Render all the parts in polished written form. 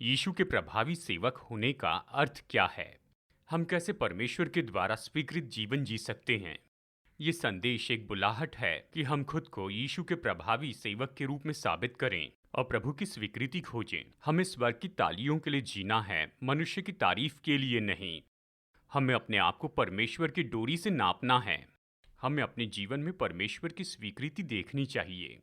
यीशु के प्रभावी सेवक होने का अर्थ क्या है? हम कैसे परमेश्वर के द्वारा स्वीकृत जीवन जी सकते हैं? ये संदेश एक बुलाहट है कि हम खुद को यीशु के प्रभावी सेवक के रूप में साबित करें और प्रभु की स्वीकृति खोजें। हमें स्वर्ग की तालियों के लिए जीना है, मनुष्य की तारीफ के लिए नहीं। हमें अपने आप को परमेश्वर की डोरी से नापना है। हमें अपने जीवन में परमेश्वर की स्वीकृति देखनी चाहिए।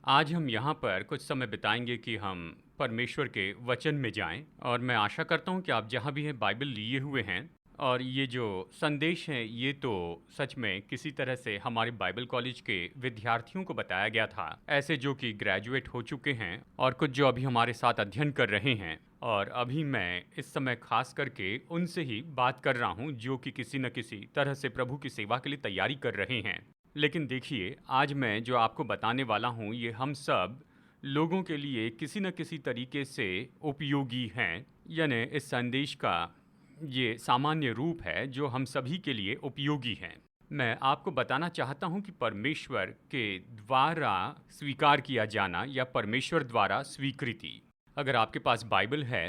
आज हम यहाँ पर कुछ समय बिताएंगे कि हम परमेश्वर के वचन में जाएं, और मैं आशा करता हूँ कि आप जहाँ भी हैं बाइबल लिए हुए हैं। और ये जो संदेश है ये तो सच में किसी तरह से हमारे बाइबल कॉलेज के विद्यार्थियों को बताया गया था, ऐसे जो कि ग्रेजुएट हो चुके हैं और कुछ जो अभी हमारे साथ अध्ययन कर रहे हैं। और अभी मैं इस समय खास करके उनसे ही बात कर रहा हूँ जो कि किसी न किसी तरह से प्रभु की सेवा के लिए तैयारी कर रहे हैं। लेकिन देखिए, आज मैं जो आपको बताने वाला हूँ ये हम सब लोगों के लिए किसी न किसी तरीके से उपयोगी हैं। यानी इस संदेश का ये सामान्य रूप है जो हम सभी के लिए उपयोगी है। मैं आपको बताना चाहता हूँ कि परमेश्वर के द्वारा स्वीकार किया जाना या परमेश्वर द्वारा स्वीकृति। अगर आपके पास बाइबल है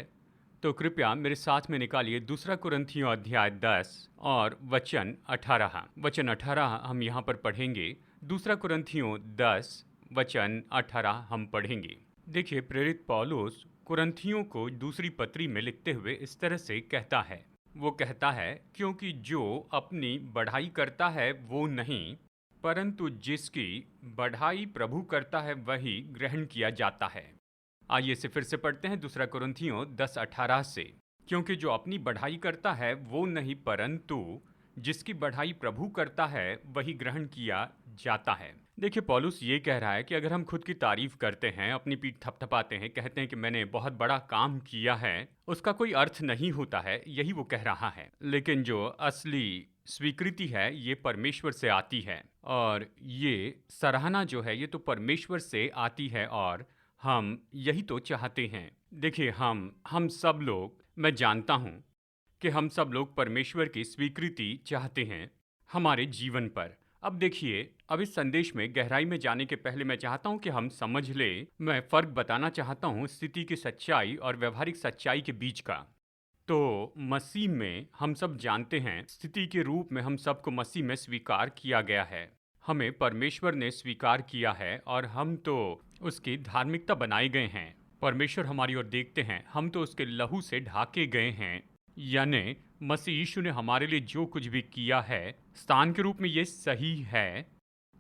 तो कृपया मेरे साथ में निकालिए दूसरा कुरिन्थियों अध्याय 10 और वचन 18। वचन 18 हम यहाँ पर पढ़ेंगे। दूसरा कुरिन्थियों 10 वचन 18 हम पढ़ेंगे। देखिए, प्रेरित पौलुस कुरिन्थियों को दूसरी पत्री में लिखते हुए इस तरह से कहता है। वो कहता है, क्योंकि जो अपनी बढ़ाई करता है वो नहीं, परंतु जिसकी बढ़ाई प्रभु करता है वही ग्रहण किया जाता है। आइए इसे फिर से पढ़ते हैं, दूसरा कुरिन्थियों 10:18 से। क्योंकि जो अपनी बढ़ाई करता है वो नहीं, परंतु जिसकी बढ़ाई प्रभु करता है वही ग्रहण किया जाता है। देखिए, पौलुस ये कह रहा है कि अगर हम खुद की तारीफ करते हैं, अपनी पीठ थपथपाते हैं, कहते हैं कि मैंने बहुत बड़ा काम किया है, उसका कोई अर्थ नहीं होता है, यही वो कह रहा है। लेकिन जो असली स्वीकृति है ये परमेश्वर से आती है, और ये सराहना जो है ये तो परमेश्वर से आती है, और हम यही तो चाहते हैं। देखिए, हम सब लोग, मैं जानता हूँ कि हम सब लोग परमेश्वर की स्वीकृति चाहते हैं हमारे जीवन पर। अब देखिए, अब इस संदेश में गहराई में जाने के पहले मैं चाहता हूं कि हम समझ ले। मैं फर्क बताना चाहता हूं स्थिति की सच्चाई और व्यवहारिक सच्चाई के बीच का। तो मसीह में हम सब जानते हैं, स्थिति के रूप में हम सबको मसीह में स्वीकार किया गया है। हमें परमेश्वर ने स्वीकार किया है और हम तो उसकी धार्मिकता बनाए गए हैं। परमेश्वर हमारी ओर देखते हैं, हम तो उसके लहू से ढाके गए हैं। यानी मसीह यीशु ने हमारे लिए जो कुछ भी किया है, स्थान के रूप में ये सही है,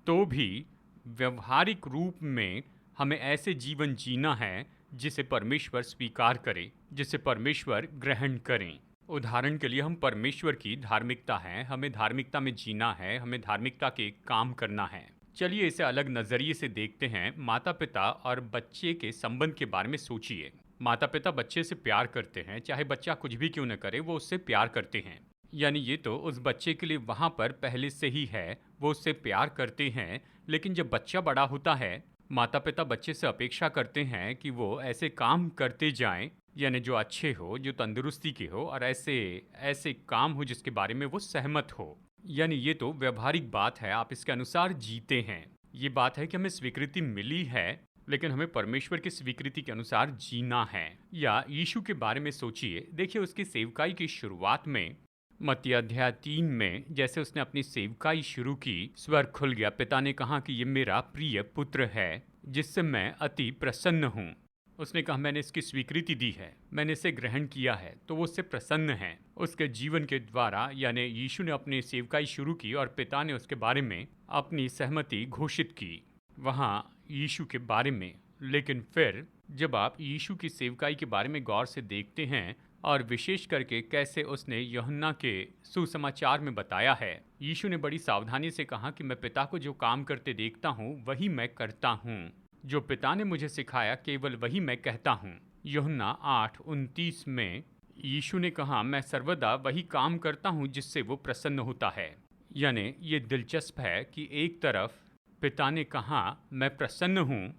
तो भी व्यवहारिक रूप में हमें ऐसे जीवन जीना है जिसे परमेश्वर स्वीकार करे, जिसे परमेश्वर ग्रहण करें। उदाहरण के लिए, हम परमेश्वर की धार्मिकता हैं, हमें धार्मिकता में जीना है, हमें धार्मिकता के काम करना है। चलिए इसे अलग नजरिए से देखते हैं। माता पिता और बच्चे के संबंध के बारे में सोचिए। माता पिता बच्चे से प्यार करते हैं, चाहे बच्चा कुछ भी क्यों न करे, वो उससे प्यार करते हैं। यानी ये तो उस बच्चे के लिए वहाँ पर पहले से ही है, वो उससे प्यार करते हैं। लेकिन जब बच्चा बड़ा होता है, माता पिता बच्चे से अपेक्षा करते हैं कि वो ऐसे काम करते जाएं, यानी जो अच्छे हो, जो तंदुरुस्ती के हो, और ऐसे ऐसे काम हो जिसके बारे में वो सहमत हो। यानी ये तो व्यवहारिक बात है, आप इसके अनुसार जीते हैं। ये बात है कि हमें स्वीकृति मिली है, लेकिन हमें परमेश्वर की स्वीकृति के अनुसार जीना है। या यीशु के बारे में सोचिए। देखिए, उसकी सेवकाई की शुरुआत में मत्ती अध्याय 3 में जैसे उसने अपनी सेवकाई शुरू की, स्वर्ग खुल गया। पिता ने कहा कि ये मेरा प्रिय पुत्र है जिससे मैं अति प्रसन्न हूँ। उसने कहा, मैंने इसकी स्वीकृति दी है, मैंने इसे ग्रहण किया है, तो वो उससे प्रसन्न है। उसके जीवन के द्वारा, यानी यीशु ने अपनी सेवकाई शुरू की और पिता ने उसके बारे में अपनी सहमति घोषित की वहाँ यीशु के बारे में। लेकिन फिर जब आप यीशु की सेवकाई के बारे में गौर से देखते हैं, और विशेष करके कैसे उसने यूहन्ना के सुसमाचार में बताया है, यीशु ने बड़ी सावधानी से कहा कि मैं पिता को जो काम करते देखता हूँ वही मैं करता हूँ, जो पिता ने मुझे सिखाया केवल वही मैं कहता हूँ। यूहन्ना 8:29 में यीशु ने कहा, मैं सर्वदा वही काम करता हूँ जिससे वो प्रसन्न होता है। यानी ये दिलचस्प है कि एक तरफ पिता ने कहा मैं प्रसन्न हूँ,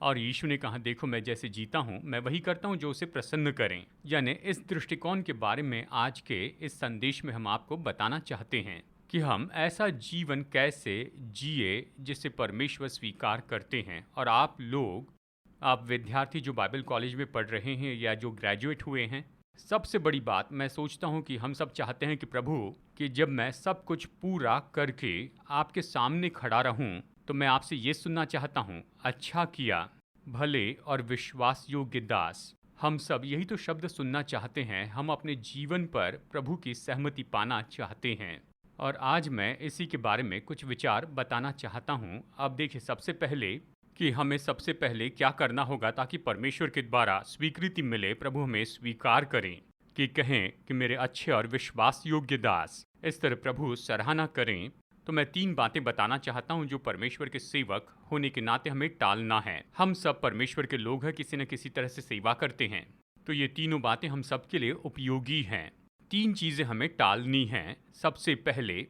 और यीशु ने कहा देखो मैं जैसे जीता हूँ मैं वही करता हूँ जो उसे प्रसन्न करें। यानी इस दृष्टिकोण के बारे में आज के इस संदेश में हम आपको बताना चाहते हैं कि हम ऐसा जीवन कैसे जिए जिसे परमेश्वर स्वीकार करते हैं। और आप लोग आप विद्यार्थी जो बाइबल कॉलेज में पढ़ रहे हैं या जो ग्रेजुएट हुए हैं, सबसे बड़ी बात मैं सोचता हूँ कि हम सब चाहते हैं कि प्रभु, कि जब मैं सब कुछ पूरा करके आपके सामने खड़ा रहूं, तो मैं आपसे ये सुनना चाहता हूँ, अच्छा किया भले और विश्वास योग्य दास। हम सब यही तो शब्द सुनना चाहते हैं। हम अपने जीवन पर प्रभु की सहमति पाना चाहते हैं। और आज मैं इसी के बारे में कुछ विचार बताना चाहता हूँ। अब देखिए, सबसे पहले कि हमें सबसे पहले क्या करना होगा ताकि परमेश्वर के द्वारा स्वीकृति मिले, प्रभु हमें स्वीकार करें, कि कहें कि मेरे अच्छे और विश्वास योग्य दास, इस तरह प्रभु सराहना करें। तो मैं 3 बातें बताना चाहता हूं जो परमेश्वर के सेवक होने के नाते हमें टालना है। हम सब परमेश्वर के लोग हैं, किसी न किसी तरह से सेवा करते हैं, तो ये तीनों बातें हम सब के लिए उपयोगी हैं। 3 चीजें हमें टालनी हैं। सबसे पहले,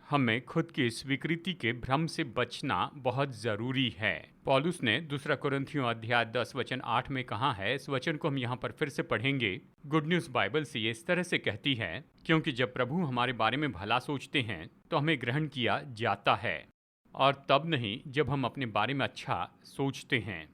हमें खुद की स्वीकृति के भ्रम से बचना बहुत जरूरी है। पौलुस ने दूसरा कुरिन्थियों अध्याय 10 वचन 8 में कहा है। इस वचन को हम यहाँ पर फिर से पढ़ेंगे। गुड न्यूज बाइबल से ये इस तरह से कहती है, क्योंकि जब प्रभु हमारे बारे में भला सोचते हैं तो हमें ग्रहण किया जाता है, और तब नहीं जब हम अपने बारे में अच्छा सोचते हैं।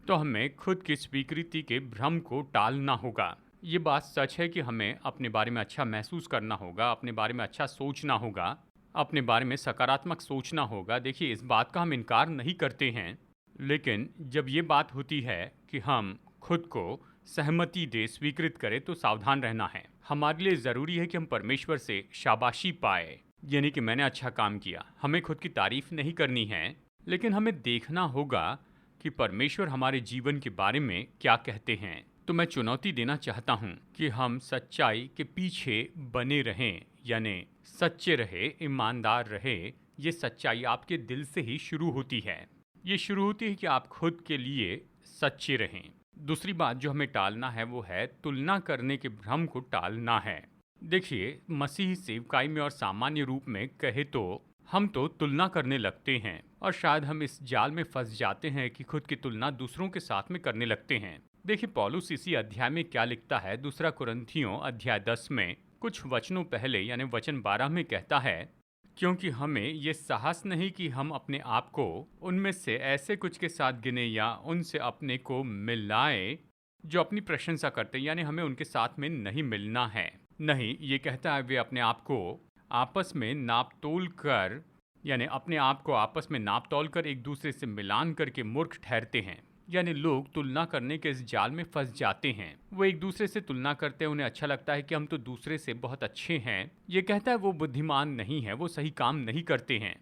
तो हमें खुद की स्वीकृति के भ्रम को टालना होगा। ये बात सच है कि हमें अपने बारे में अच्छा महसूस करना होगा, अपने बारे में अच्छा सोचना होगा, अपने बारे में सकारात्मक सोचना होगा। देखिए, इस बात का हम इनकार नहीं करते हैं, लेकिन जब ये बात होती है कि हम खुद को सहमति दे, स्वीकृत करें, तो सावधान रहना है। हमारे लिए ज़रूरी है कि हम परमेश्वर से शाबाशी पाए, यानी कि मैंने अच्छा काम किया। हमें खुद की तारीफ नहीं करनी है, लेकिन हमें देखना होगा कि परमेश्वर हमारे जीवन के बारे में क्या कहते हैं। तो मैं चुनौती देना चाहता हूँ कि हम सच्चाई के पीछे बने रहें, यानी सच्चे रहे, ईमानदार रहे। ये सच्चाई आपके दिल से ही शुरू होती है। ये शुरू होती है कि आप खुद के लिए सच्चे रहें। दूसरी बात जो हमें टालना है वो है तुलना करने के भ्रम को टालना है। देखिए, मसीही सेवकाई में और सामान्य रूप में कहे तो हम तो तुलना करने लगते हैं, और शायद हम इस जाल में फंस जाते हैं कि खुद की तुलना दूसरों के साथ में करने लगते हैं। देखिए, पौलुस इसी अध्याय में क्या लिखता है। दूसरा कुरिन्थियों अध्याय 10 में कुछ वचनों पहले, यानी वचन 12 में कहता है, क्योंकि हमें ये साहस नहीं कि हम अपने आप को उनमें से ऐसे कुछ के साथ गिने या उनसे अपने को मिलाएं जो अपनी प्रशंसा करते हैं, यानी हमें उनके साथ में नहीं मिलना है। नहीं, ये कहता है वे अपने आप को आपस में नाप तोल कर, यानी अपने आप को आपस में नाप तोल कर एक दूसरे से मिलान करके मूर्ख ठहरते हैं। यानी लोग तुलना करने के इस जाल में फंस जाते हैं। वो एक दूसरे से तुलना करते हैं, उन्हें अच्छा लगता है कि हम तो दूसरे से बहुत अच्छे हैं। ये कहता है वो बुद्धिमान नहीं है, वो सही काम नहीं करते हैं,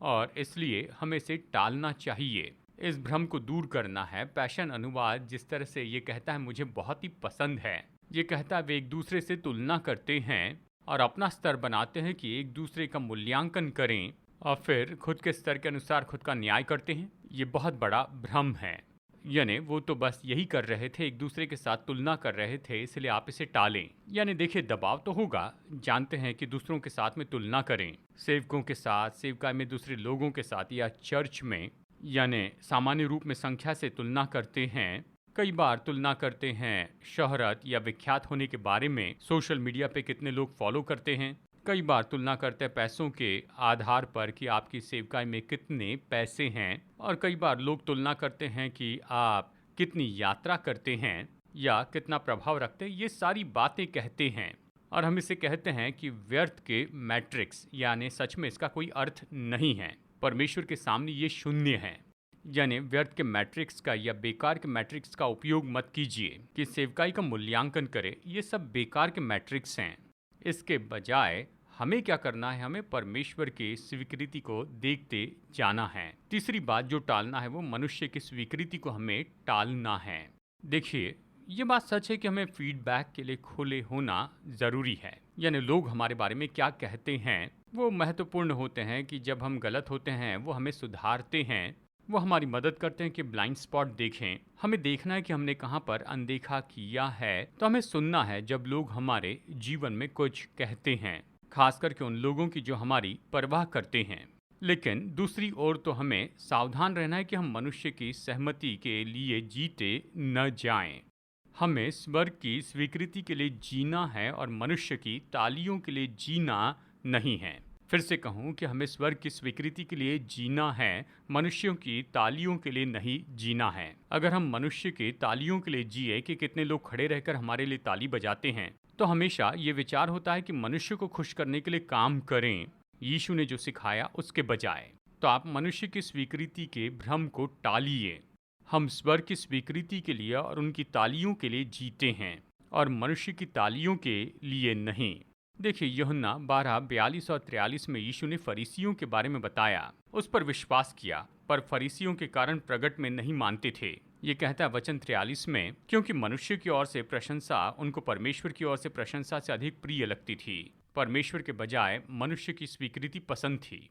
और इसलिए हमें इसे टालना चाहिए। इस भ्रम को दूर करना है। पैशन अनुवाद जिस तरह से ये कहता है मुझे बहुत ही पसंद है। ये कहता है वे एक दूसरे से तुलना करते हैं और अपना स्तर बनाते हैं कि एक दूसरे का मूल्यांकन करें, और फिर खुद के स्तर के अनुसार खुद का न्याय करते हैं। ये बहुत बड़ा भ्रम है। यानी वो तो बस यही कर रहे थे, एक दूसरे के साथ तुलना कर रहे थे, इसलिए आप इसे टालें। यानी देखिए, दबाव तो होगा, जानते हैं कि दूसरों के साथ में तुलना करें, सेवकों के साथ, सेवकाई में दूसरे लोगों के साथ, या चर्च में, यानी सामान्य रूप में संख्या से तुलना करते हैं। कई बार तुलना करते हैं शोहरत या विख्यात होने के बारे में, सोशल मीडिया पे कितने लोग फॉलो करते हैं। कई बार तुलना करते हैं पैसों के आधार पर कि आपकी सेवकाई में कितने पैसे हैं, और कई बार लोग तुलना करते हैं कि आप कितनी यात्रा करते हैं या कितना प्रभाव रखते हैं। ये सारी बातें कहते हैं, और हम इसे कहते हैं कि व्यर्थ के मैट्रिक्स, यानी सच में इसका कोई अर्थ नहीं है। परमेश्वर के सामने ये शून्य है। यानी व्यर्थ के मैट्रिक्स का या बेकार के मैट्रिक्स का उपयोग मत कीजिए कि सेवकाई का मूल्यांकन करे। ये सब बेकार के मैट्रिक्स हैं। इसके बजाय हमें क्या करना है, हमें परमेश्वर की स्वीकृति को देखते जाना है। तीसरी बात जो टालना है वो मनुष्य की स्वीकृति को हमें टालना है। देखिए, ये बात सच है कि हमें फीडबैक के लिए खुले होना ज़रूरी है। यानी लोग हमारे बारे में क्या कहते हैं वो महत्वपूर्ण होते हैं, कि जब हम गलत होते हैं वो हमें सुधारते हैं, वो हमारी मदद करते हैं कि ब्लाइंड स्पॉट देखें। हमें देखना है कि हमने कहाँ पर अनदेखा किया है। तो हमें सुनना है जब लोग हमारे जीवन में कुछ कहते हैं, खास करके उन लोगों की जो हमारी परवाह करते हैं। लेकिन दूसरी ओर तो हमें सावधान रहना है कि हम मनुष्य की सहमति के लिए जीते न जाएं। हमें स्वर्ग की स्वीकृति के लिए जीना है और मनुष्य की तालियों के लिए जीना नहीं है। फिर से कहूँ कि हमें स्वर्ग की स्वीकृति के लिए जीना है, मनुष्यों की तालियों के लिए नहीं जीना है। अगर हम मनुष्य की तालियों के लिए जिए कि कितने लोग खड़े रहकर हमारे लिए ताली बजाते हैं, तो हमेशा ये विचार होता है कि मनुष्य को खुश करने के लिए काम करें, यीशु ने जो सिखाया उसके बजाय। तो आप मनुष्य की स्वीकृति के भ्रम को टालिए। हम स्वर्ग की स्वीकृति के लिए और उनकी तालियों के लिए जीते हैं और मनुष्य की तालियों के लिए नहीं। देखिए, यूहन्ना 12:42 और 43 में यीशु ने फरीसियों के बारे में बताया, उस पर विश्वास किया, पर फरीसियों के कारण प्रगट में नहीं मानते थे। ये कहता है वचन 43 में, क्योंकि मनुष्य की ओर से प्रशंसा उनको परमेश्वर की ओर से प्रशंसा से अधिक प्रिय लगती थी। परमेश्वर के बजाय मनुष्य की स्वीकृति पसंद थी।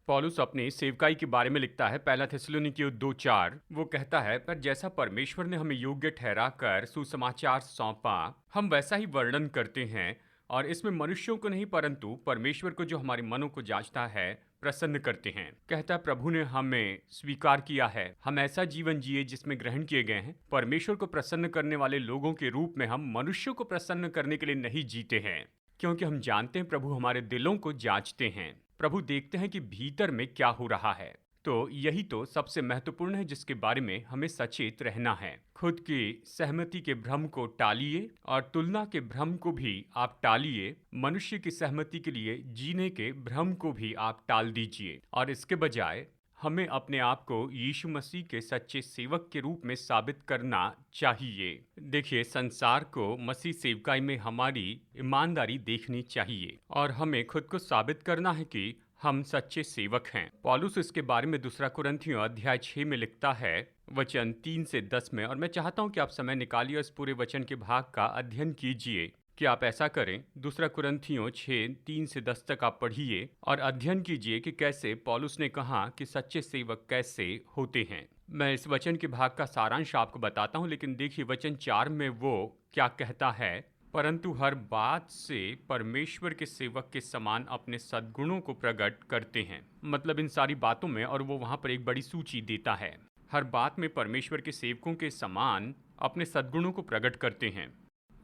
पौलुस अपनी सेवकाई के बारे में लिखता है, पहला थिस्सलुनीकियों 2:4। वो कहता है, पर जैसा परमेश्वर ने हमें योग्य ठहरा कर सुसमाचार सौंपा, हम वैसा ही वर्णन करते हैं, और इसमें मनुष्यों को नहीं परंतु परमेश्वर को जो हमारे मनों को जांचता है प्रसन्न करते हैं। कहता है, प्रभु ने हमें स्वीकार किया है, हम ऐसा जीवन जिए जिसमें ग्रहण किए गए हैं। परमेश्वर को प्रसन्न करने वाले लोगों के रूप में हम मनुष्यों को प्रसन्न करने के लिए नहीं जीते हैं, क्योंकि हम जानते हैं प्रभु हमारे दिलों को जांचते हैं। प्रभु देखते हैं कि भीतर में क्या हो रहा है। तो यही तो सबसे महत्वपूर्ण है जिसके बारे में हमें सचेत रहना है। खुद की सहमति के भ्रम को टालिए और तुलना के भ्रम को भी आप टालिए। मनुष्य की सहमति के लिए जीने के भ्रम को भी आप टाल दीजिए और इसके बजाय हमें अपने आप को यीशु मसीह के सच्चे सेवक के रूप में साबित करना चाहिए। देखिए, संसार को मसीह सेवकाई में हमारी ईमानदारी देखनी चाहिए और हमें खुद को साबित करना है कि हम सच्चे सेवक हैं। पौलुस इसके बारे में दूसरा कुरिन्थियों अध्याय 6 में लिखता है, वचन 3 से 10 में, और मैं चाहता हूं कि आप समय निकालिए और इस पूरे वचन के भाग का अध्ययन कीजिए। कि आप ऐसा करें, दूसरा कुरिन्थियों 6 3 से 10 तक आप पढ़िए और अध्ययन कीजिए कि कैसे पौलुस ने कहा कि सच्चे सेवक कैसे होते हैं। मैं इस वचन के भाग का सारांश आपको बताता हूं, लेकिन देखिए वचन 4 में वो क्या कहता है, परंतु हर बात से परमेश्वर के सेवक के समान अपने सद्गुणों को प्रकट करते हैं। मतलब इन सारी बातों में, और वो वहां पर एक बड़ी सूची देता है, हर बात में परमेश्वर के सेवकों के समान अपने सद्गुणों को प्रकट करते हैं।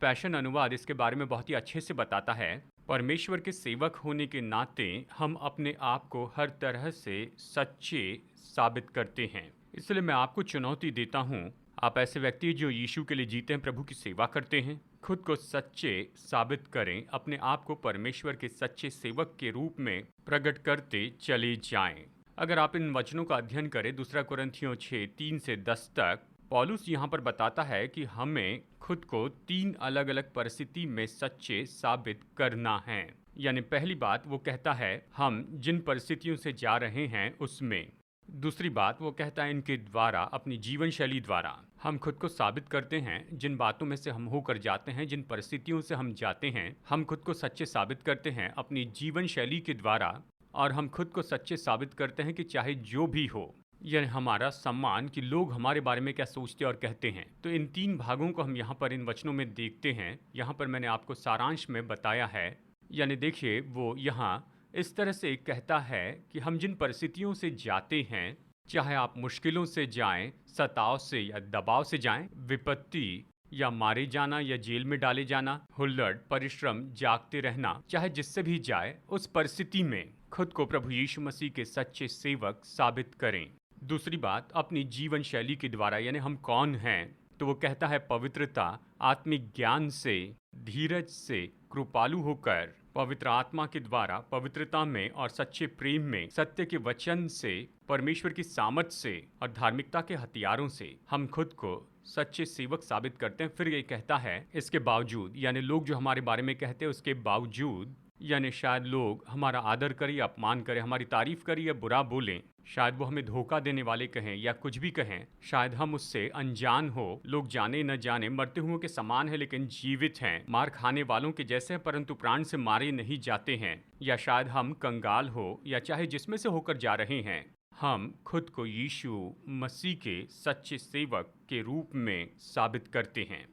पैशन अनुवाद इसके बारे में बहुत ही अच्छे से बताता है, परमेश्वर के सेवक होने के नाते हम अपने आप को हर तरह से सच्चे साबित करते हैं। इसलिए मैं आपको चुनौती देता हूँ, आप ऐसे व्यक्ति जो यीशु के लिए जीते हैं, प्रभु की सेवा करते हैं, खुद को सच्चे साबित करें, अपने आप को परमेश्वर के सच्चे सेवक के रूप में प्रकट करते चले जाएं। अगर आप इन वचनों का अध्ययन करें, दूसरा कुरिन्थियों 6 3 से 10 तक, पौलुस यहाँ पर बताता है कि हमें खुद को 3 अलग अलग परिस्थिति में सच्चे साबित करना है। यानी पहली बात वो कहता है हम जिन परिस्थितियों से जा रहे हैं उसमें। दूसरी बात वो कहता है इनके द्वारा, अपनी जीवन शैली द्वारा हम खुद को साबित करते हैं। जिन बातों में से हम होकर जाते हैं, जिन परिस्थितियों से हम जाते हैं, हम खुद को सच्चे साबित करते हैं अपनी जीवन शैली के द्वारा। और हम खुद को सच्चे साबित करते हैं कि चाहे जो भी हो, यह हमारा सम्मान कि लोग हमारे बारे में क्या सोचते और कहते हैं। तो इन 3 भागों को हम यहाँ पर इन वचनों में देखते हैं। यहाँ पर मैंने आपको सारांश में बताया है। यानी देखिए, वो यहाँ इस तरह से कहता है कि हम जिन परिस्थितियों से जाते हैं, चाहे आप मुश्किलों से जाएं, सताव से या दबाव से जाएं, विपत्ति या मारे जाना या जेल में डाले जाना, हुल्लड़, परिश्रम, जागते रहना, चाहे जिससे भी जाए, उस परिस्थिति में खुद को प्रभु यीशु मसीह के सच्चे सेवक साबित करें। दूसरी बात, अपनी जीवन शैली के द्वारा, यानी हम कौन हैं, तो वो कहता है पवित्रता, आत्मिक ज्ञान से, धीरज से, कृपालु होकर, पवित्र आत्मा के द्वारा, पवित्रता में और सच्चे प्रेम में, सत्य के वचन से, परमेश्वर की सामर्थ से और धार्मिकता के हथियारों से हम खुद को सच्चे सेवक साबित करते हैं। फिर ये कहता है इसके बावजूद, यानी लोग जो हमारे बारे में कहते हैं उसके बावजूद, यानी शायद लोग हमारा आदर करें या अपमान करें, हमारी तारीफ करें या बुरा बोलें, शायद वो हमें धोखा देने वाले कहें या कुछ भी कहें, शायद हम उससे अनजान हो, लोग जाने न जाने मरते हुए के समान है लेकिन जीवित हैं, मार खाने वालों के जैसे हैं परंतु प्राण से मारे नहीं जाते हैं, या शायद हम कंगाल हो या चाहे जिसमें से होकर जा रहे हैं, हम खुद को यीशु मसीह के सच्चे सेवक के रूप में साबित करते हैं।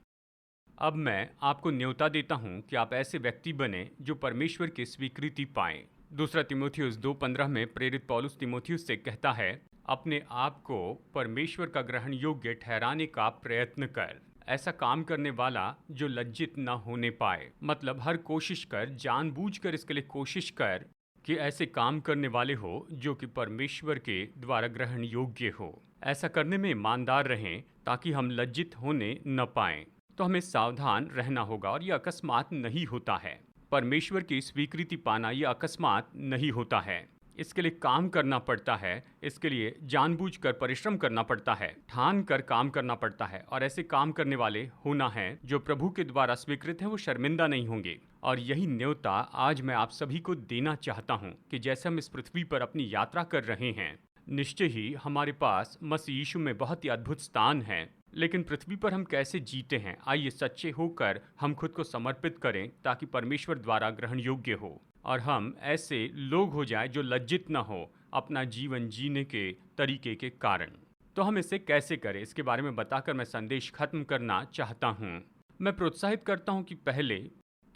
अब मैं आपको न्योता देता हूं कि आप ऐसे व्यक्ति बने जो परमेश्वर की स्वीकृति पाएं। दूसरा तीमुथियुस 2:15 में प्रेरित पौलुस तीमुथियुस से कहता है, अपने आप को परमेश्वर का ग्रहण योग्य ठहराने का प्रयत्न कर। ऐसा काम करने वाला जो लज्जित न होने पाए, मतलब हर कोशिश कर, जानबूझकर इसके लिए कोशिश कर कि ऐसे काम करने वाले हो जो कि परमेश्वर के द्वारा ग्रहण योग्य हो। ऐसा करने में ईमानदार रहें ताकि हम लज्जित होने न पाएं। तो हमें सावधान रहना होगा और यह अकस्मात नहीं होता है। परमेश्वर की स्वीकृति पाना यह अकस्मात नहीं होता है। इसके लिए काम करना पड़ता है, इसके लिए जानबूझकर परिश्रम करना पड़ता है, ठान कर काम करना पड़ता है। और ऐसे काम करने वाले होना है जो प्रभु के द्वारा स्वीकृत है, वो शर्मिंदा नहीं होंगे। और यही न्योता आज मैं आप सभी को देना चाहता हूँ कि जैसे हम इस पृथ्वी पर अपनी यात्रा कर रहे हैं, निश्चय ही हमारे पास मसीह यीशु में बहुत ही अद्भुत स्थान है। लेकिन पृथ्वी पर हम कैसे जीते हैं, आइए सच्चे होकर हम खुद को समर्पित करें ताकि परमेश्वर द्वारा ग्रहण योग्य हो और हम ऐसे लोग हो जाएं जो लज्जित न हो अपना जीवन जीने के तरीके के कारण। तो हम इसे कैसे करें, इसके बारे में बताकर मैं संदेश खत्म करना चाहता हूँ। मैं प्रोत्साहित करता हूँ कि पहले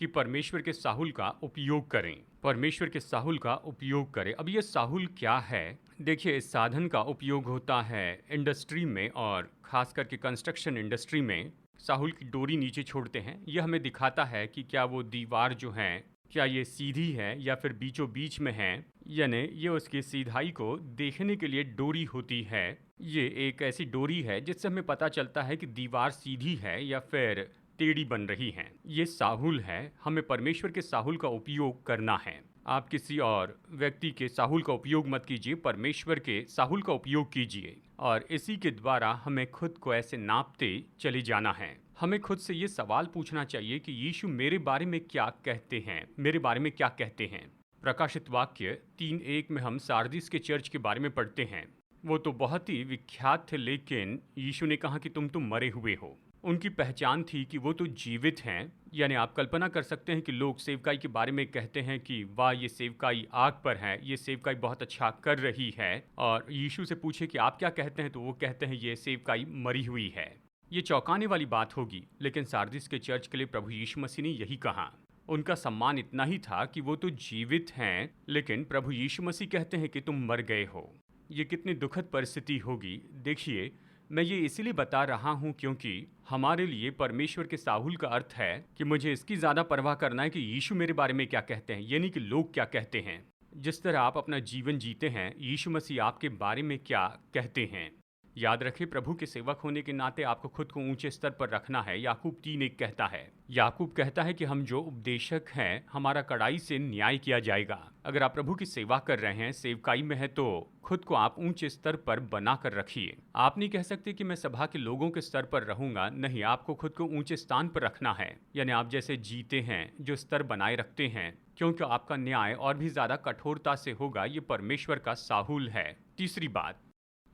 कि परमेश्वर के साहुल का उपयोग करें। परमेश्वर के साहुल का उपयोग करें। अब ये साहुल क्या है? देखिए, इस साधन का उपयोग होता है इंडस्ट्री में और खास करके कंस्ट्रक्शन इंडस्ट्री में। साहुल की डोरी नीचे छोड़ते हैं। यह हमें दिखाता है कि क्या वो दीवार जो है, क्या ये सीधी है या फिर बीचों बीच में है, यानी ये उसकी सीधाई को देखने के लिए डोरी होती है। ये एक ऐसी डोरी है जिससे हमें पता चलता है कि दीवार सीधी है या फिर टेढ़ी बन रही हैं। ये साहुल है, हमें परमेश्वर के साहुल का उपयोग करना है। आप किसी और व्यक्ति के साहुल का उपयोग मत कीजिए, परमेश्वर के साहुल का उपयोग कीजिए। और इसी के द्वारा हमें खुद को ऐसे नापते चले जाना है। हमें खुद से ये सवाल पूछना चाहिए कि यीशु मेरे बारे में क्या कहते हैं, मेरे बारे में क्या कहते हैं। प्रकाशित वाक्य 3:1 में हम सार्दिस के चर्च के बारे में पढ़ते हैं। वो तो बहुत ही विख्यात थे, लेकिन यीशु ने कहा कि तुम मरे हुए हो। उनकी पहचान थी कि वो तो जीवित हैं। यानी आप कल्पना कर सकते हैं कि लोग सेवकाई के बारे में कहते हैं कि वाह, ये सेवकाई आग पर है, ये सेवकाई बहुत अच्छा कर रही है। और यीशु से पूछे कि आप क्या कहते हैं, तो वो कहते हैं ये सेवकाई मरी हुई है। ये चौंकाने वाली बात होगी, लेकिन सार्दिस के चर्च के लिए प्रभु यीशु मसीह ने यही कहा। उनका सम्मान इतना ही था कि वो तो जीवित हैं, लेकिन प्रभु यीशु मसीह कहते हैं कि तुम मर गए हो। ये कितनी दुखद परिस्थिति होगी। देखिए, मैं ये इसीलिए बता रहा हूँ क्योंकि हमारे लिए परमेश्वर के साहुल का अर्थ है कि मुझे इसकी ज़्यादा परवाह करना है कि यीशु मेरे बारे में क्या कहते हैं, ये नहीं कि लोग क्या कहते हैं। जिस तरह आप अपना जीवन जीते हैं, यीशु मसीह आपके बारे में क्या कहते हैं। याद रखें, प्रभु के सेवक होने के नाते आपको खुद को ऊंचे स्तर पर रखना है। याकूब 3:1 कहता है, याकूब कहता है कि हम जो उपदेशक हैं, हमारा कड़ाई से न्याय किया जाएगा। अगर आप प्रभु की सेवा कर रहे हैं, सेवकाई में है, तो खुद को आप ऊंचे स्तर पर बना कर रखिए। आप नहीं कह सकते कि मैं सभा के लोगों के स्तर पर रहूंगा। नहीं, आपको खुद को ऊंचे स्थान पर रखना है। यानी आप जैसे जीते हैं, जो स्तर बनाए रखते हैं, क्योंकि आपका न्याय और भी ज्यादा कठोरता से होगा। ये परमेश्वर का साहुल है। तीसरी बात,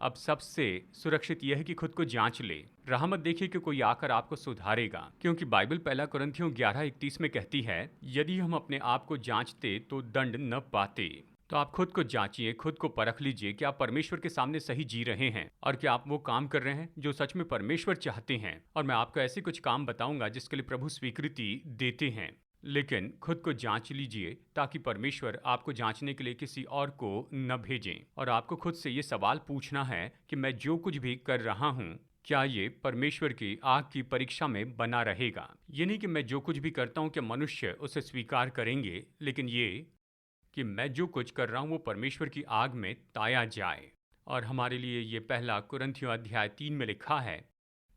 अब सबसे सुरक्षित यह है कि खुद को जांच ले। राह मत देखिए कि कोई आकर आपको सुधारेगा, क्योंकि बाइबल 1 कुरिन्थियों 11:31 में कहती है, यदि हम अपने आप को जांचते तो दंड न पाते। तो आप खुद को जांचिए, खुद को परख लीजिए कि आप परमेश्वर के सामने सही जी रहे हैं और क्या आप वो काम कर रहे हैं जो सच में परमेश्वर चाहते हैं। और मैं आपको ऐसे कुछ काम बताऊंगा जिसके लिए प्रभु स्वीकृति देते हैं। लेकिन खुद को जांच लीजिए ताकि परमेश्वर आपको जांचने के लिए किसी और को न भेजें। और आपको खुद से ये सवाल पूछना है कि मैं जो कुछ भी कर रहा हूँ, क्या ये परमेश्वर की आग की परीक्षा में बना रहेगा। ये नहीं कि मैं जो कुछ भी करता हूँ कि मनुष्य उसे स्वीकार करेंगे, लेकिन ये कि मैं जो कुछ कर रहा हूँ वो परमेश्वर की आग में ताया जाए। और हमारे लिए ये 1 कुरिन्थियों अध्याय 3 में लिखा है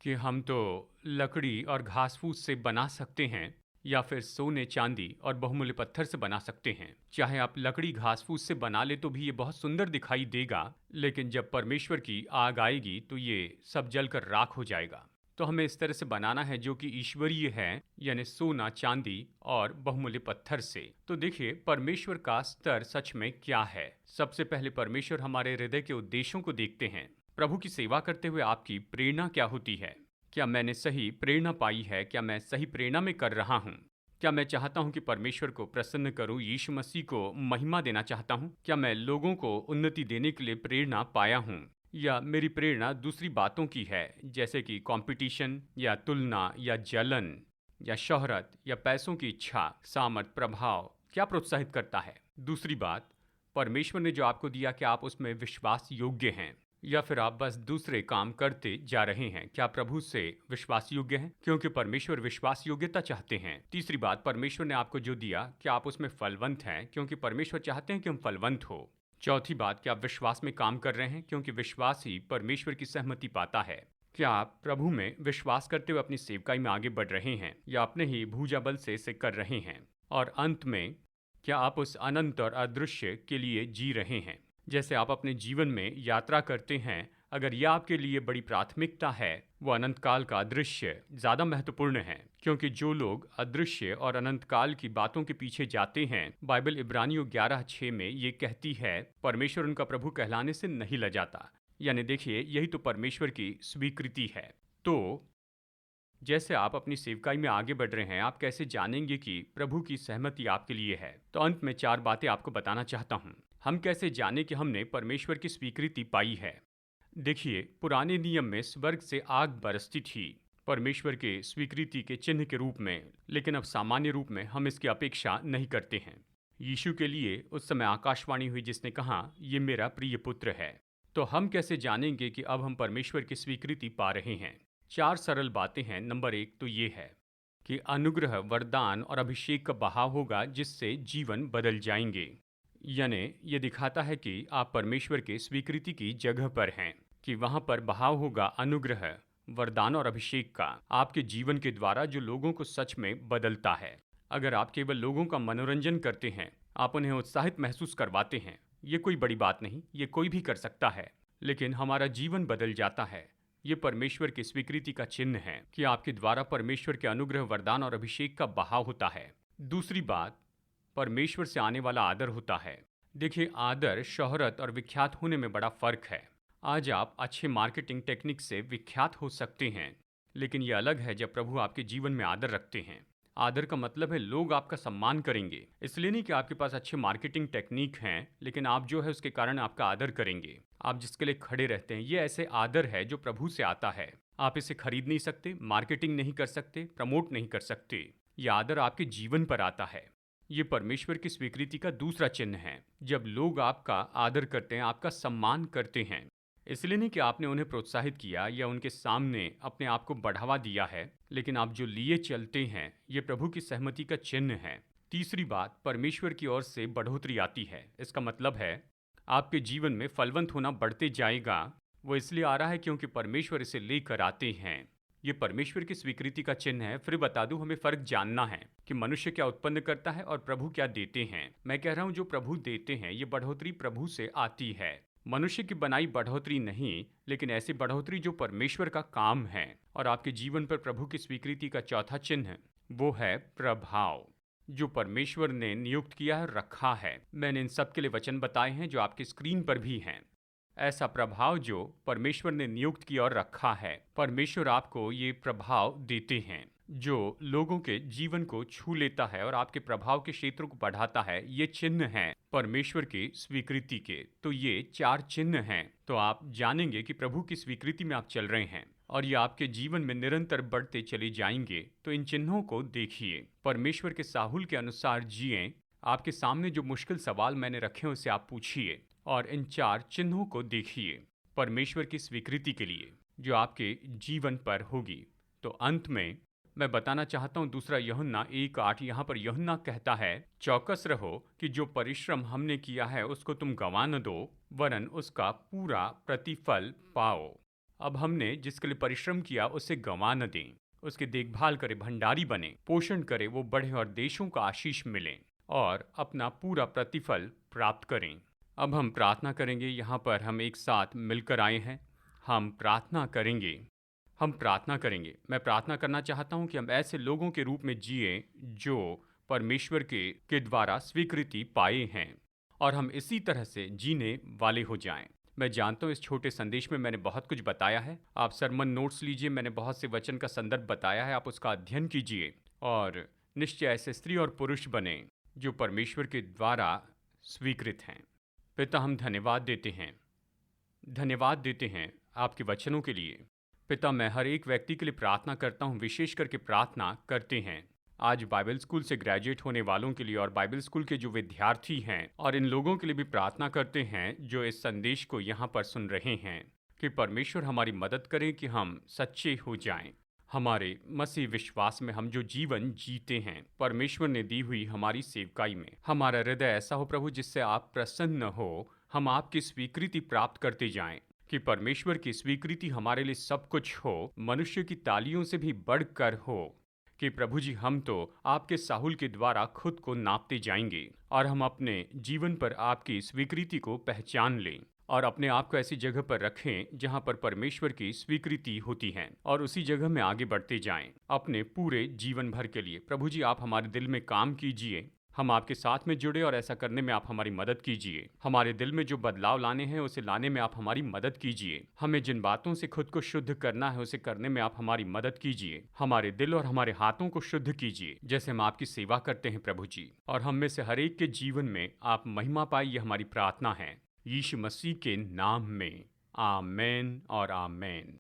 कि हम तो लकड़ी और घास फूस से बना सकते हैं या फिर सोने, चांदी और बहुमूल्य पत्थर से बना सकते हैं। चाहे आप लकड़ी, घास फूस से बना ले तो भी ये बहुत सुंदर दिखाई देगा, लेकिन जब परमेश्वर की आग आएगी तो ये सब जलकर राख हो जाएगा। तो हमें इस तरह से बनाना है जो कि ईश्वरीय है, यानी सोना, चांदी और बहुमूल्य पत्थर से। तो देखिए, परमेश्वर का स्तर सच में क्या है। सबसे पहले परमेश्वर हमारे हृदय के उद्देश्यों को देखते हैं। प्रभु की सेवा करते हुए आपकी प्रेरणा क्या होती है? क्या मैंने सही प्रेरणा पाई है? क्या मैं सही प्रेरणा में कर रहा हूँ? क्या मैं चाहता हूँ कि परमेश्वर को प्रसन्न करूँ, यीशु मसीह को महिमा देना चाहता हूँ? क्या मैं लोगों को उन्नति देने के लिए प्रेरणा पाया हूँ, या मेरी प्रेरणा दूसरी बातों की है, जैसे कि कंपटीशन या तुलना या जलन या शोहरत या पैसों की इच्छा, सामर्थ, प्रभाव क्या प्रोत्साहित करता है? दूसरी बात, परमेश्वर ने जो आपको दिया, क्या आप उसमें विश्वास योग्य हैं? या फिर आप बस दूसरे काम करते जा रहे हैं? क्या प्रभु से विश्वास योग्य हैं? क्योंकि परमेश्वर विश्वास योग्यता चाहते हैं। तीसरी बात, परमेश्वर ने आपको जो दिया, क्या आप उसमें फलवंत हैं? क्योंकि परमेश्वर चाहते हैं कि हम फलवंत हो। चौथी बात, क्या आप विश्वास में काम कर रहे हैं? क्योंकि विश्वास ही परमेश्वर की सहमति पाता है। क्या आप प्रभु में विश्वास करते हुए अपनी सेवकाई में आगे बढ़ रहे हैं या अपने ही भुजा बल से इसे कर रहे हैं? और अंत में, क्या आप उस अनंत और अदृश्य के लिए जी रहे हैं? जैसे आप अपने जीवन में यात्रा करते हैं, अगर यह आपके लिए बड़ी प्राथमिकता है, वो अनंत काल का दृश्य ज़्यादा महत्वपूर्ण है। क्योंकि जो लोग अदृश्य और अनंत काल की बातों के पीछे जाते हैं, बाइबल इब्रानियों 11:6 में ये कहती है, परमेश्वर उनका प्रभु कहलाने से नहीं लजाता। यानी देखिए, यही तो परमेश्वर की स्वीकृति है। तो जैसे आप अपनी सेवकाई में आगे बढ़ रहे हैं, आप कैसे जानेंगे कि प्रभु की सहमति आपके लिए है? तो अंत में 4 बातें आपको बताना चाहता हूँ। हम कैसे जाने कि हमने परमेश्वर की स्वीकृति पाई है? देखिए, पुराने नियम में स्वर्ग से आग बरसती थी परमेश्वर के स्वीकृति के चिन्ह के रूप में, लेकिन अब सामान्य रूप में हम इसकी अपेक्षा नहीं करते हैं। यीशु के लिए उस समय आकाशवाणी हुई जिसने कहा, ये मेरा प्रिय पुत्र है। तो हम कैसे जानेंगे कि अब हम परमेश्वर की स्वीकृति पा रहे हैं? 4 सरल बातें हैं। नंबर 1 तो ये है कि अनुग्रह, वरदान और अभिषेक का बहाव होगा जिससे जीवन बदल जाएंगे। यानी ये दिखाता है कि आप परमेश्वर के स्वीकृति की जगह पर हैं, कि वहाँ पर बहाव होगा अनुग्रह, वरदान और अभिषेक का, आपके जीवन के द्वारा, जो लोगों को सच में बदलता है। अगर आप केवल लोगों का मनोरंजन करते हैं, आप उन्हें उत्साहित महसूस करवाते हैं, ये कोई बड़ी बात नहीं, ये कोई भी कर सकता है, लेकिन हमारा जीवन बदल जाता है। ये परमेश्वर की स्वीकृति का चिन्ह है कि आपके द्वारा परमेश्वर के अनुग्रह, वरदान और अभिषेक का बहाव होता है। दूसरी बात, परमेश्वर से आने वाला आदर होता है। देखिए, आदर, शोहरत और विख्यात होने में बड़ा फर्क है। आज आप अच्छे मार्केटिंग टेक्निक से विख्यात हो सकते हैं, लेकिन यह अलग है जब प्रभु आपके जीवन में आदर रखते हैं। आदर का मतलब है लोग आपका सम्मान करेंगे। इसलिए नहीं कि आपके पास अच्छे मार्केटिंग टेक्निक हैं, लेकिन आप जो है उसके कारण आपका आदर करेंगे। आप जिसके लिए खड़े रहते हैं, ये ऐसे आदर है जो प्रभु से आता है। आप इसे खरीद नहीं सकते, मार्केटिंग नहीं कर सकते, प्रमोट नहीं कर सकते। ये आदर आपके जीवन पर आता है। ये परमेश्वर की स्वीकृति का दूसरा चिन्ह है। जब लोग आपका आदर करते हैं, आपका सम्मान करते हैं, इसलिए नहीं कि आपने उन्हें प्रोत्साहित किया या उनके सामने अपने आप को बढ़ावा दिया है, लेकिन आप जो लिए चलते हैं, ये प्रभु की सहमति का चिन्ह है। तीसरी बात, परमेश्वर की ओर से बढ़ोतरी आती है। इसका मतलब है आपके जीवन में फलवंत होना बढ़ते जाएगा। वो इसलिए आ रहा है क्योंकि परमेश्वर इसे लेकर आते हैं। ये परमेश्वर की स्वीकृति का चिन्ह है। फिर बता दूं, हमें फर्क जानना है कि मनुष्य क्या उत्पन्न करता है और प्रभु क्या देते हैं। मैं कह रहा हूं, जो प्रभु देते हैं, ये बढ़ोतरी प्रभु से आती है। मनुष्य की बनाई बढ़ोतरी नहीं, लेकिन ऐसी बढ़ोतरी जो परमेश्वर का काम है। और आपके जीवन पर प्रभु की स्वीकृति का चौथा चिन्ह, वो है प्रभाव, जो परमेश्वर ने नियुक्त किया है, रखा है। मैंने इन सब के लिए वचन बताए हैं जो आपकी स्क्रीन पर भी हैं। ऐसा प्रभाव जो परमेश्वर ने नियुक्त किया और रखा है, परमेश्वर आपको ये प्रभाव देते हैं जो लोगों के जीवन को छू लेता है और आपके प्रभाव के क्षेत्र को बढ़ाता है। ये चिन्ह हैं परमेश्वर की स्वीकृति के। तो ये 4 चिन्ह हैं। तो आप जानेंगे कि प्रभु की स्वीकृति में आप चल रहे हैं और ये आपके जीवन में निरंतर बढ़ते चले जाएंगे। तो इन चिन्हों को देखिए, परमेश्वर के साहुल के अनुसार जिएं। आपके सामने जो मुश्किल सवाल मैंने रखे हैं उसे आप पूछिए और इन 4 चिन्हों को देखिए परमेश्वर की स्वीकृति के लिए, जो आपके जीवन पर होगी। तो अंत में मैं बताना चाहता हूँ, दूसरा यूहन्ना 1:8, यहाँ पर यूहन्ना कहता है, चौकस रहो कि जो परिश्रम हमने किया है उसको तुम गंवा न दो, वरन उसका पूरा प्रतिफल पाओ। अब हमने जिसके लिए परिश्रम किया उसे गंवा न दें, उसकी देखभाल करे, भंडारी बने, पोषण करे, वो बढ़े और देशों का आशीष मिले और अपना पूरा प्रतिफल प्राप्त करें। अब हम प्रार्थना करेंगे। यहाँ पर हम एक साथ मिलकर आए हैं, हम प्रार्थना करेंगे। हम प्रार्थना करेंगे। मैं प्रार्थना करना चाहता हूँ कि हम ऐसे लोगों के रूप में जिए जो परमेश्वर के द्वारा स्वीकृति पाए हैं और हम इसी तरह से जीने वाले हो जाएं। मैं जानता हूँ इस छोटे संदेश में मैंने बहुत कुछ बताया है। आप सरमन नोट्स लीजिए, मैंने बहुत से वचन का संदर्भ बताया है, आप उसका अध्ययन कीजिए और निश्चय ऐसे स्त्री और पुरुष बने जो परमेश्वर के द्वारा स्वीकृत हैं। पिता, हम धन्यवाद देते हैं आपके वचनों के लिए। पिता, मैं हर एक व्यक्ति के लिए प्रार्थना करता हूँ, विशेष करके प्रार्थना करते हैं आज बाइबल स्कूल से ग्रेजुएट होने वालों के लिए और बाइबल स्कूल के जो विद्यार्थी हैं और इन लोगों के लिए भी प्रार्थना करते हैं जो इस संदेश को यहाँ पर सुन रहे हैं कि परमेश्वर हमारी मदद करे कि हम सच्चे हो जाएं। हमारे मसीह विश्वास में हम जो जीवन जीते हैं परमेश्वर ने दी हुई हमारी सेवकाई में हमारा हृदय ऐसा हो प्रभु जिससे आप प्रसन्न हो, हम आपकी स्वीकृति प्राप्त करते जाएं कि परमेश्वर की स्वीकृति हमारे लिए सब कुछ हो, मनुष्य की तालियों से भी बढ़कर हो कि प्रभु जी हम तो आपके साहुल के द्वारा खुद को नापते जाएंगे और हम अपने जीवन पर आपकी स्वीकृति को पहचान लें और अपने आप को ऐसी जगह पर रखें जहां पर परमेश्वर की स्वीकृति होती है और उसी जगह में आगे बढ़ते जाएं अपने पूरे जीवन भर के लिए। प्रभु जी आप हमारे दिल में काम कीजिए, हम आपके साथ में जुड़े और ऐसा करने में आप हमारी मदद कीजिए। हमारे दिल में जो बदलाव लाने हैं उसे लाने में आप हमारी मदद कीजिए। हमें जिन बातों से खुद को शुद्ध करना है उसे करने में आप हमारी मदद कीजिए। हमारे दिल और हमारे हाथों को शुद्ध कीजिए जैसे हम आपकी सेवा करते हैं प्रभु जी, और हम में से हर एक के जीवन में आप महिमा पाए, ये हमारी प्रार्थना है यीशु मसीह के नाम में। आमेन और आमेन।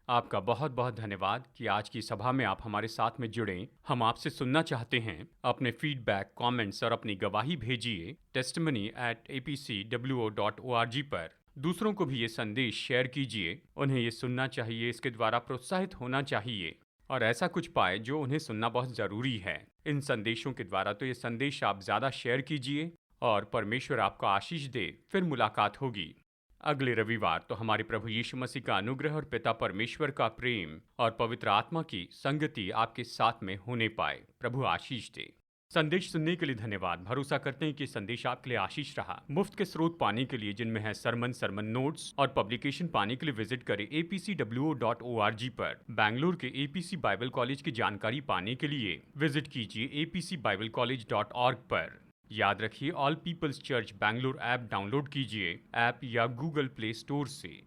आपका बहुत बहुत धन्यवाद कि आज की सभा में आप हमारे साथ में जुड़े। हम आपसे सुनना चाहते हैं। अपने फीडबैक, कमेंट्स और अपनी गवाही भेजिए testimony@apcwo.org पर। दूसरों को भी ये संदेश शेयर कीजिए, उन्हें ये सुनना चाहिए, इसके द्वारा प्रोत्साहित होना चाहिए और ऐसा कुछ पाए जो उन्हें सुनना बहुत ज़रूरी है इन संदेशों के द्वारा। तो ये संदेश आप ज़्यादा शेयर कीजिए और परमेश्वर आपको आशीष दे। फिर मुलाकात होगी अगले रविवार। तो हमारे प्रभु यीशु मसीह का अनुग्रह और पिता परमेश्वर का प्रेम और पवित्र आत्मा की संगति आपके साथ में होने पाए। प्रभु आशीष दे। संदेश सुनने के लिए धन्यवाद। भरोसा करते हैं कि संदेश आपके लिए आशीष रहा। मुफ्त के स्रोत पाने के लिए जिनमें है सरमन नोट्स और पब्लिकेशन पाने के लिए विजिट करें apcwo.org पर। बैंगलोर के एपीसी बाइबल कॉलेज की जानकारी पाने के लिए विजिट कीजिए apcbiblecollege.org पर। याद रखिए All Peoples Church Bangalore app download कीजिए ऐप या गूगल प्ले स्टोर से।